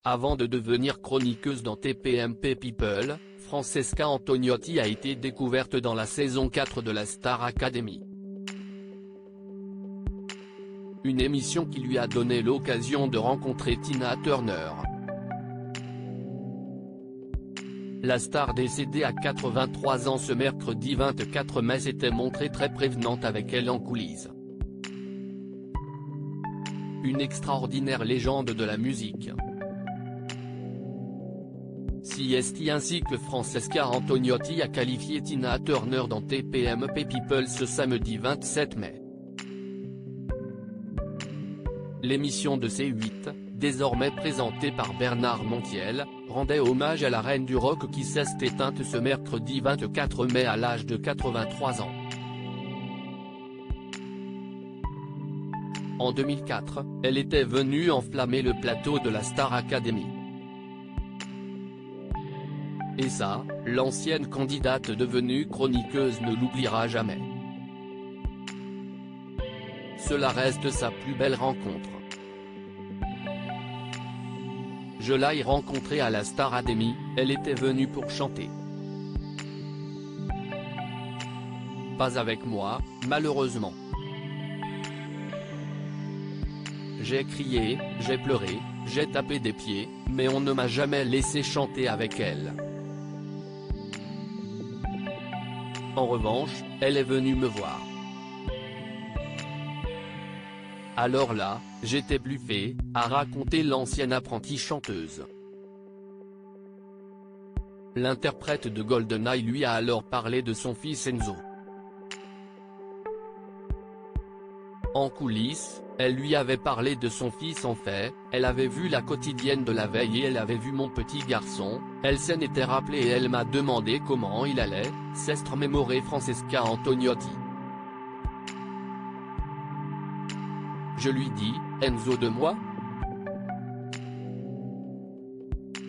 Avant de devenir chroniqueuse dans TPMP People, Francesca Antoniotti a été découverte dans la saison 4 de la Star Academy. Une émission qui lui a donné l'occasion de rencontrer Tina Turner. La star décédée à 83 ans ce mercredi 24 mai s'était montrée très prévenante avec elle en coulisses. Une extraordinaire légende de la musique. CST ainsi que Francesca Antoniotti a qualifié Tina Turner dans TPMP People ce samedi 27 mai. L'émission de C8, désormais présentée par Bernard Montiel, rendait hommage à la reine du rock qui s'est éteinte ce mercredi 24 mai à l'âge de 83 ans. En 2004, elle était venue enflammer le plateau de la Star Academy. Et ça, l'ancienne candidate devenue chroniqueuse ne l'oubliera jamais. Cela reste sa plus belle rencontre. Je l'ai rencontrée à la Star Academy, elle était venue pour chanter. Pas avec moi, malheureusement. J'ai crié, j'ai pleuré, j'ai tapé des pieds, mais on ne m'a jamais laissé chanter avec elle. En revanche, elle est venue me voir. Alors là, j'étais bluffé, a raconté l'ancienne apprentie chanteuse. L'interprète de GoldenEye lui a alors parlé de son fils Enzo. En coulisses, elle lui avait parlé de son fils en fait, elle avait vu la quotidienne de la veille et elle avait vu mon petit garçon, elle s'en était rappelée et elle m'a demandé comment il allait, s'est remémoré Francesca Antoniotti. Je lui dis, Enzo de moi?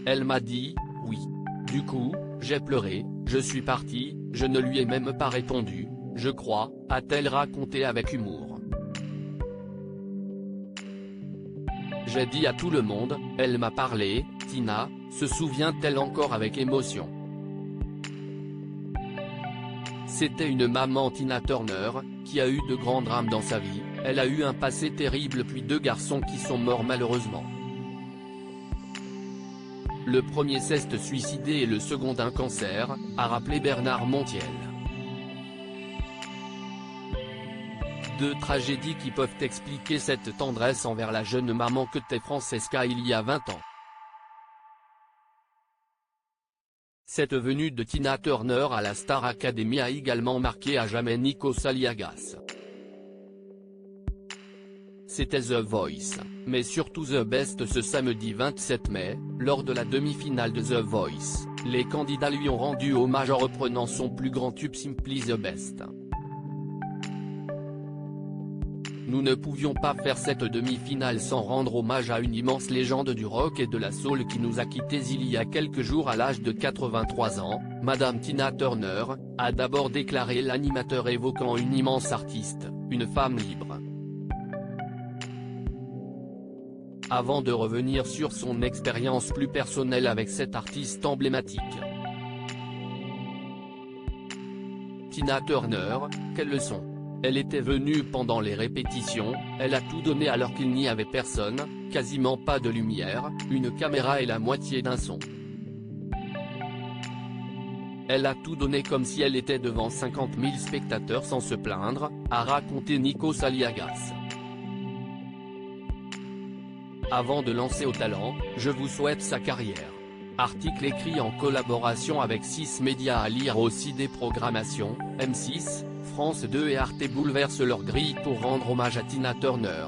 Elle m'a dit, oui. Du coup, j'ai pleuré, je suis parti, je ne lui ai même pas répondu, je crois, a-t-elle raconté avec humour. J'ai dit à tout le monde, elle m'a parlé, Tina, se souvient-elle encore avec émotion. C'était une maman Tina Turner, qui a eu de grands drames dans sa vie, elle a eu un passé terrible puis 2 garçons qui sont morts malheureusement. Le premier s'est suicidé et le second un cancer, a rappelé Bernard Montiel. 2 tragédies qui peuvent expliquer cette tendresse envers la jeune maman que t'est Francesca il y a 20 ans. Cette venue de Tina Turner à la Star Academy a également marqué à jamais Nikos Aliagas. C'était The Voice, mais surtout The Best ce samedi 27 mai, lors de la demi-finale de The Voice, les candidats lui ont rendu hommage en reprenant son plus grand tube Simply The Best. Nous ne pouvions pas faire cette demi-finale sans rendre hommage à une immense légende du rock et de la soul qui nous a quittés il y a quelques jours à l'âge de 83 ans, Madame Tina Turner, a d'abord déclaré l'animateur évoquant une immense artiste, une femme libre. Avant de revenir sur son expérience plus personnelle avec cet artiste emblématique. Tina Turner, quelle leçon! Elle était venue pendant les répétitions, elle a tout donné alors qu'il n'y avait personne, quasiment pas de lumière, une caméra et la moitié d'un son. Elle a tout donné comme si elle était devant 50 000 spectateurs sans se plaindre, a raconté Nikos Aliagas. Avant de lancer au talent, je vous souhaite sa carrière. Article écrit en collaboration avec 6 médias à lire aussi des programmations, M6, France 2 et Arte bouleversent leur grille pour rendre hommage à Tina Turner.